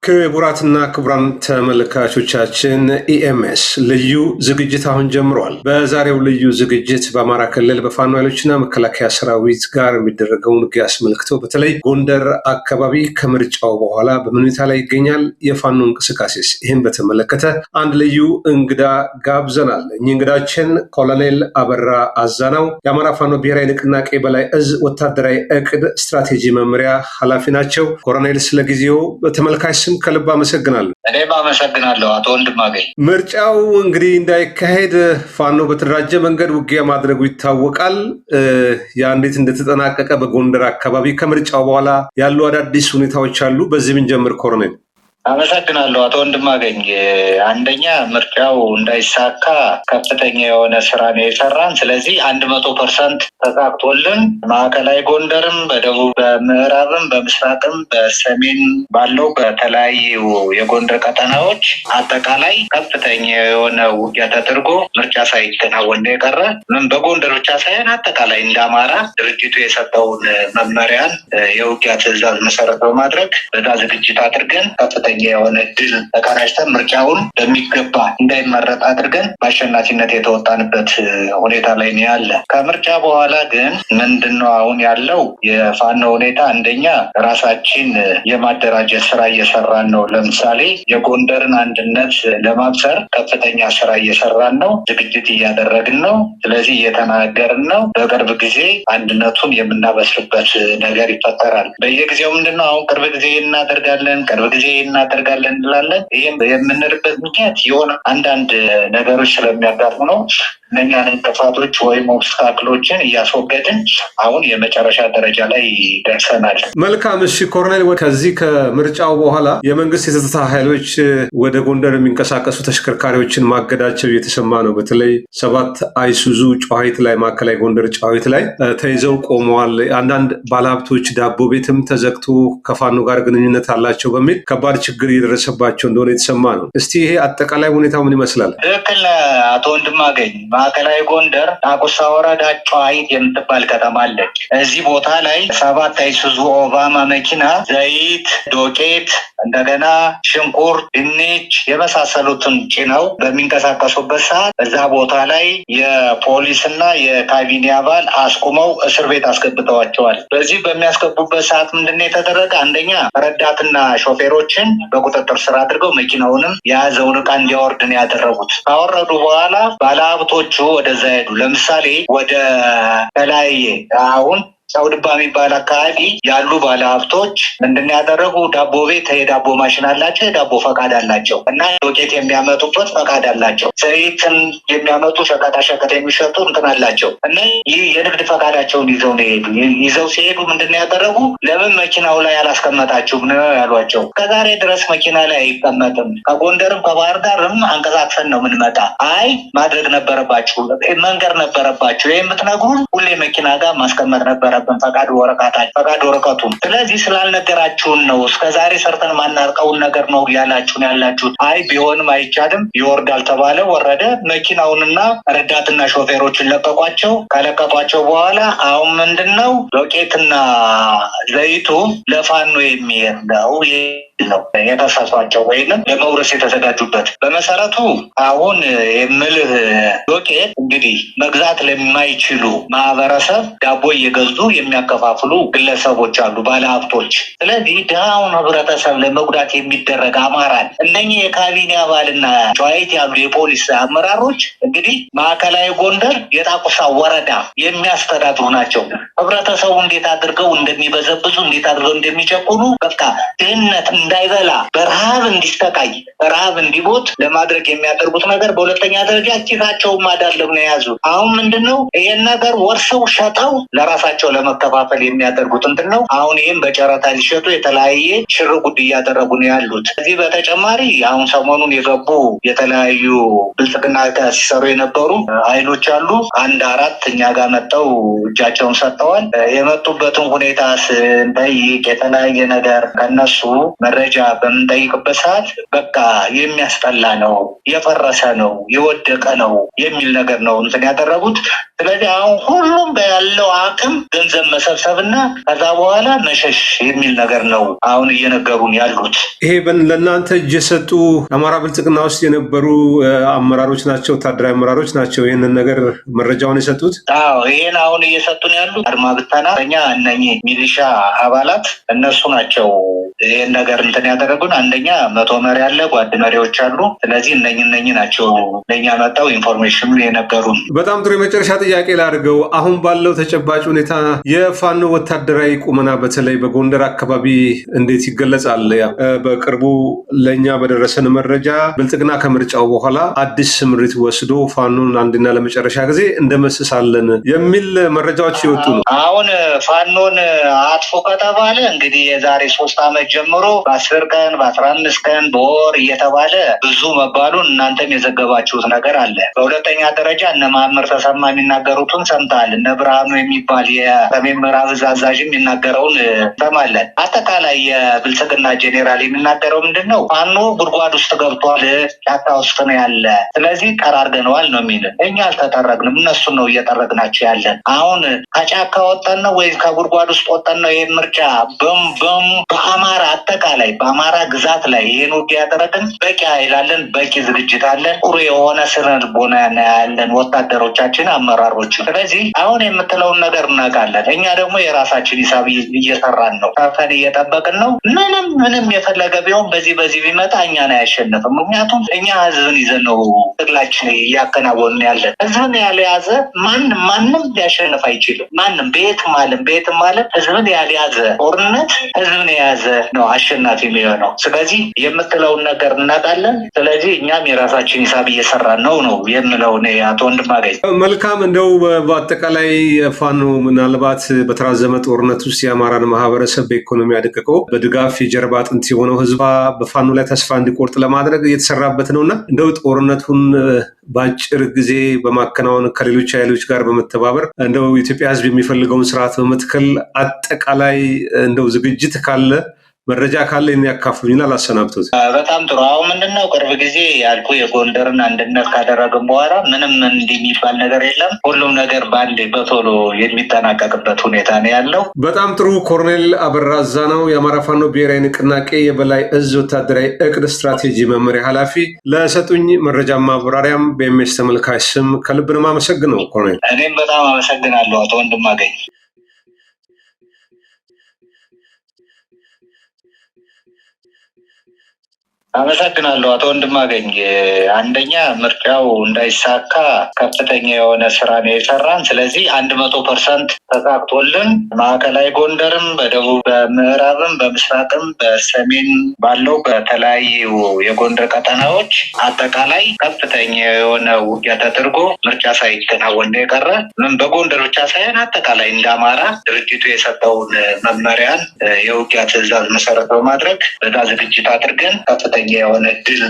ክቡራትና ክቡራን ተመልካቾቻችን ኢኤምኤስ ልዩ ዝግጅት አሁን ጀምሯል። በዛሬው ልዩ ዝግጅት በአማራ ክልል በፋኖ ኃይሎችና መከላከያ ሰራዊት ጋር የሚደረገውን ውጊያ አስመልክቶ በተለይ ጎንደር አካባቢ ከምርጫው በኋላ በምን ሁኔታ ላይ ይገኛል፣ የፋኖ እንቅስቃሴስ፣ ይህን በተመለከተ አንድ ልዩ እንግዳ ጋብዘናል። እኚህ እንግዳችን ኮሎኔል አበራ አዛናው የአማራ ፋኖ ብሔራዊ ንቅናቄ በላይ እዝ ወታደራዊ እቅድ ስትራቴጂ መምሪያ ኃላፊ ናቸው። ኮሎኔል ስለጊዜው በተመልካች ከልብ አመሰግናለሁ። እኔም አመሰግናለሁ አቶ ወንድማገኝ። ምርጫው እንግዲህ እንዳይካሄድ ፋኖ በተደራጀ መንገድ ውጊያ ማድረጉ ይታወቃል። ያ እንዴት እንደተጠናቀቀ በጎንደር አካባቢ ከምርጫው በኋላ ያሉ አዳዲስ ሁኔታዎች አሉ። በዚህ ብንጀምር ኮሎኔል። አመሰግናለሁ አቶ ወንድማገኝ። አንደኛ ምርጫው እንዳይሳካ ከፍተኛ የሆነ ስራ ነው የሰራን። ስለዚህ 100% ተሳክቶልን ማዕከላዊ ጎንደርም በደቡብ በምዕራብም በምስራቅም በሰሜን ባለው በተለያዩ የጎንደር ቀጠናዎች አጠቃላይ ከፍተኛ የሆነ ውጊያ ተደርጎ ምርጫ ሳይከናወን የቀረ ምን በጎንደር ብቻ ሳይሆን አጠቃላይ እንደ አማራ ድርጅቱ የሰጠውን መመሪያን የውጊያ ትዕዛዝ መሰረት በማድረግ በዛ ዝግጅት አድርገን ከፍተኛ የሆነ ድል ተቀዳጅተን ምርጫውን በሚገባ እንዳይመረጥ አድርገን በአሸናፊነት የተወጣንበት ሁኔታ ላይ ነው ያለ። ከምርጫ በኋላ ግን ምንድነው አሁን ያለው የፋኖ ሁኔታ? አንደኛ ራሳችን የማደራጀት ስራ እየሰራን ነው። ለምሳሌ የጎንደርን አንድነት ለማብሰር ከፍተኛ ስራ እየሰራን ነው፣ ዝግጅት እያደረግን ነው። ስለዚህ እየተናገርን ነው። በቅርብ ጊዜ አንድነቱን የምናበስርበት ነገር ይፈጠራል። በየጊዜው ምንድነው አሁን ቅርብ ጊዜ እናደርጋለን እናደርጋለን እንላለን። ይህም የምንልበት ምክንያት የሆነ አንዳንድ ነገሮች ስለሚያጋጥሙ ነው። እነኛን እንቅፋቶች ወይም ኦብስታክሎችን እያስወገድን አሁን የመጨረሻ ደረጃ ላይ ደርሰናል። መልካም። እሺ ኮሎኔል፣ ከዚህ ከምርጫው በኋላ የመንግስት የጸጥታ ኃይሎች ወደ ጎንደር የሚንቀሳቀሱ ተሽከርካሪዎችን ማገዳቸው እየተሰማ ነው። በተለይ 7 አይሱዙ ጨዋሂት ላይ ማዕከላዊ ጎንደር ጨዋሂት ላይ ተይዘው ቆመዋል። አንዳንድ ባለሀብቶች ዳቦ ቤትም ተዘግቶ ከፋኖ ጋር ግንኙነት አላቸው በሚል ከባድ ችግር እየደረሰባቸው እንደሆነ የተሰማ ነው። እስቲ ይሄ አጠቃላይ ሁኔታው ምን ይመስላል? ትክክል አቶ ወንድማገኝ። ማዕከላዊ ጎንደር ዳቁሳ ወረዳ ጨዋሂት የምትባል ከተማ አለች። እዚህ ቦታ ላይ 7 አይሱዙ ኦባማ መኪና ዘይት፣ ዶቄት፣ እንደገና ሽንኩርት፣ ድንች የመሳሰሉትን ጭነው በሚንቀሳቀሱበት ሰዓት እዛ ቦታ ላይ የፖሊስና የካቢኔ አባል አስቁመው እስር ቤት አስገብተዋቸዋል። በዚህ በሚያስገቡበት ሰዓት ምንድነው የተደረገ? አንደኛ ረዳትና ሾፌሮችን በቁጥጥር ስር አድርገው መኪናውንም የያዘውን ዕቃ እንዲያወርድ ነው ያደረጉት። ካወረዱ በኋላ ባለሀብቶቹ ወደዛ ሄዱ። ለምሳሌ ወደ ተለያየ አሁን ጨውድባ የሚባል አካባቢ ያሉ ባለሀብቶች ምንድነው ያደረጉ? ዳቦ ቤት የዳቦ ማሽን አላቸው፣ የዳቦ ፈቃድ አላቸው እና ዶቄት የሚያመጡበት ፈቃድ አላቸው። ዘይትን የሚያመጡ ሸቀጣሸቀጥ የሚሸጡ እንትን አላቸው እና ይህ የንግድ ፈቃዳቸውን ይዘው ነው ሄዱ። ይዘው ሲሄዱ ምንድነው ያደረጉ? ለምን መኪናው ላይ አላስቀመጣችሁም ነው ያሏቸው። ከዛሬ ድረስ መኪና ላይ አይቀመጥም፣ ከጎንደርም ከባህር ዳርም አንቀሳቅሰን ነው የምንመጣ። አይ ማድረግ ነበረባችሁ፣ መንገር ነበረባችሁ። ይህ የምትነግሩን ሁሌ መኪና ጋር ማስቀመጥ ነበረ ፈቃድ ወረቀቱን። ስለዚህ ስላልነገራችሁን ነው እስከዛሬ ሰርተን ማናርቀውን ነገር ነው ያላችሁት። አይ ቢሆንም አይቻልም፣ ይወርዳል ተባለ። ወረደ። መኪናውንና ረዳትና ሾፌሮችን ለቀቋቸው። ከለቀቋቸው በኋላ አሁን ምንድነው ዶቄትና ዘይቱ ለፋኖ የሚሄድ ነው የተሳሷቸው ወይንም ለመውረስ የተዘጋጁበት። በመሰረቱ አሁን የምልህ ዶቄት እንግዲህ መግዛት ለማይችሉ ማህበረሰብ ዳቦ እየገዙ የሚያከፋፍሉ ግለሰቦች አሉ፣ ባለሀብቶች። ስለዚህ ድሃውን ህብረተሰብ ለመጉዳት የሚደረግ አማራን እነኚህ የካቢኔ አባልና ጨዋሂት ያሉ የፖሊስ አመራሮች እንግዲህ ማዕከላዊ ጎንደር የጣቁሳ ወረዳ የሚያስተዳድሩ ናቸው። ህብረተሰቡ እንዴት አድርገው እንደሚበዘብዙ እንዴት አድርገው እንደሚጨቁኑ በቃ ድህነት እንዳይበላ በረሃብ እንዲስተቃይ በረሃብ እንዲሞት ለማድረግ የሚያደርጉት ነገር። በሁለተኛ ደረጃ ኪሳቸውን ማዳለብ ነው የያዙት። አሁን ምንድነው ይሄን ነገር ወርሰው ሸጠው ለራሳቸው ለመከፋፈል የሚያደርጉት እንትን ነው። አሁን ይህም በጨረታ ሊሸጡ የተለያየ ሽር ጉድ እያደረጉ ነው ያሉት። ከዚህ በተጨማሪ አሁን ሰሞኑን የገቡ የተለያዩ ብልጽግና ሲሰሩ የነበሩ ኃይሎች አሉ። 1-4 እኛ ጋር መጥተው እጃቸውን ሰጥተዋል። የመጡበትን ሁኔታ ስንጠይቅ የተለያየ ነገር ከነሱ መረጃ በምንጠይቅበት ሰዓት በቃ የሚያስጠላ ነው፣ የፈረሰ ነው፣ የወደቀ ነው የሚል ነገር ነው እንትን ያደረጉት። ስለዚህ አሁን ሁሉም ያለው አቅም ገንዘብ መሰብሰብና ከዛ በኋላ መሸሽ የሚል ነገር ነው አሁን እየነገሩን ያሉት። ይሄ ለእናንተ እጅ የሰጡ አማራ ብልጽግና ውስጥ የነበሩ አመራሮች ናቸው፣ ወታደራዊ አመራሮች ናቸው ይህንን ነገር መረጃውን የሰጡት? አዎ ይሄን አሁን እየሰጡን ያሉ አድማ ብተና እነኚህ ሚሊሻ አባላት እነሱ ናቸው ይህን ነገር እንትን ያደረጉን። አንደኛ 100 መሪ አለ፣ ጓድ መሪዎች አሉ። ስለዚህ እነኚህ ናቸው ለእኛ መጣው ኢንፎርሜሽኑ የነገሩን። በጣም ጥሩ። የመጨረሻ ጥያቄ ላድርገው። አሁን ባለው ተጨባጭ ሁኔታ የፋኖ ወታደራዊ ቁመና በተለይ በጎንደር አካባቢ እንዴት ይገለጻል? በቅርቡ ለእኛ በደረሰን መረጃ ብልጽግና ከምርጫው በኋላ አዲስ ስምሪት ወስዶ ፋኖን አንድና ለመጨረሻ ጊዜ እንደመስሳለን የሚል መረጃዎች ይወጡ ነው። አሁን ፋኖን አጥፎ ከተባለ እንግዲህ የዛሬ 3 ዓመት ጀምሮ በ10 ቀን በ15 ቀን በወር እየተባለ ብዙ መባሉን እናንተም የዘገባችሁት ነገር አለ። በሁለተኛ ደረጃ እነ መምህር ተሰማ የሚናገሩትን ሰምተሃል። እነ ብርሃኑ የሚባል የሰሜን ምዕራብ እዝ አዛዥ የሚናገረውን ሰማለን። አጠቃላይ የብልጽግና ጄኔራል የሚናገረው ምንድን ነው? ፋኖ ጉድጓድ ውስጥ ገብቷል፣ ጫካ ውስጥ ነው ያለ፣ ስለዚህ ጠራርገነዋል ነው የሚል። እኛ አልተጠረግንም፣ እነሱን ነው እየጠረግናቸው ያለን። አሁን ከጫካ ወጠን ነው ወይ ከጉድጓድ ውስጥ ወጠን ነው ይህን ምርጫ በአማራ አጠቃላይ በአማራ ግዛት ላይ ይህን ውጊያ ያደረግን በቂ ኃይል አለን፣ በቂ ዝግጅት አለን፣ ጥሩ የሆነ ስነ ልቦና ያለን ወታደሮቻችን፣ አመራሮች። ስለዚህ አሁን የምትለውን ነገር እናውቃለን። እኛ ደግሞ የራሳችን ሂሳብ እየሰራን ነው፣ ከፈን እየጠበቅን ነው። ምንም የፈለገ ቢሆን በዚህ ቢመጣ እኛን አያሸንፍም። ምክንያቱም እኛ ህዝብን ይዘን ነው ትግላችን እያከናወንን ያለን። ህዝብን ያልያዘ ማንም ሊያሸንፍ አይችልም። ማንም ቤትም አለም ህዝብን ያልያዘ ጦርነት ህዝብን የያዘ ነው አሸናፊ የሚሆነው። ስለዚህ የምትለውን ነገር እናውቃለን። ስለዚህ እኛም የራሳችን ሂሳብ እየሰራን ነው የምለው አቶ ወንድማገኝ። መልካም። እንደው በአጠቃላይ ፋኖ ምናልባት በተራዘመ ጦርነት ውስጥ የአማራን ማህበረሰብ በኢኮኖሚ አደቅቆ በድጋፍ የጀርባ አጥንት የሆነው ህዝባ በፋኖ ላይ ተስፋ እንዲቆርጥ ለማድረግ እየተሰራበት ነውና እንደው ጦርነቱን በአጭር ጊዜ በማከናወን ከሌሎች ኃይሎች ጋር በመተባበር እንደው ኢትዮጵያ ህዝብ የሚፈልገውን ስርዓት በመትከል አጠቃላይ እንደው ዝግጅት ካለ መረጃ ካለ የሚያካፍሉኝና ላሰናብቶት። በጣም ጥሩ። አሁን ምንድነው ቅርብ ጊዜ ያልኩ የጎንደርን አንድነት ካደረግን በኋላ ምንም እንዲህ የሚባል ነገር የለም። ሁሉም ነገር በአንዴ በቶሎ የሚጠናቀቅበት ሁኔታ ነው ያለው። በጣም ጥሩ። ኮሎኔል አበራ አዛናው የአማራ ፋኖ ብሔራዊ ንቅናቄ የበላይ እዝ ወታደራዊ እቅድ ስትራቴጂ መመሪያ ኃላፊ ለሰጡኝ መረጃ ማብራሪያም በኤምኤስ ተመልካች ስም ከልብ ነው የማመሰግነው። ኮሎኔል እኔም በጣም አመሰግናለሁ አቶ ወንድማገኝ። አመሰግናለሁ አቶ ወንድማገኝ። አንደኛ ምርጫው እንዳይሳካ ከፍተኛ የሆነ ስራ ነው የሰራን። ስለዚህ 100% ተሳክቶልን ማዕከላዊ ጎንደርም በደቡብ በምዕራብም በምስራቅም በሰሜን ባለው በተለያዩ የጎንደር ቀጠናዎች አጠቃላይ ከፍተኛ የሆነ ውጊያ ተደርጎ ምርጫ ሳይከናወን የቀረ ምን በጎንደር ብቻ ሳይሆን አጠቃላይ እንደ አማራ ድርጅቱ የሰጠውን መመሪያን የውጊያ ትዕዛዝ መሰረት በማድረግ በዛ ዝግጅት አድርገን ከፍተኛ የሆነ ድል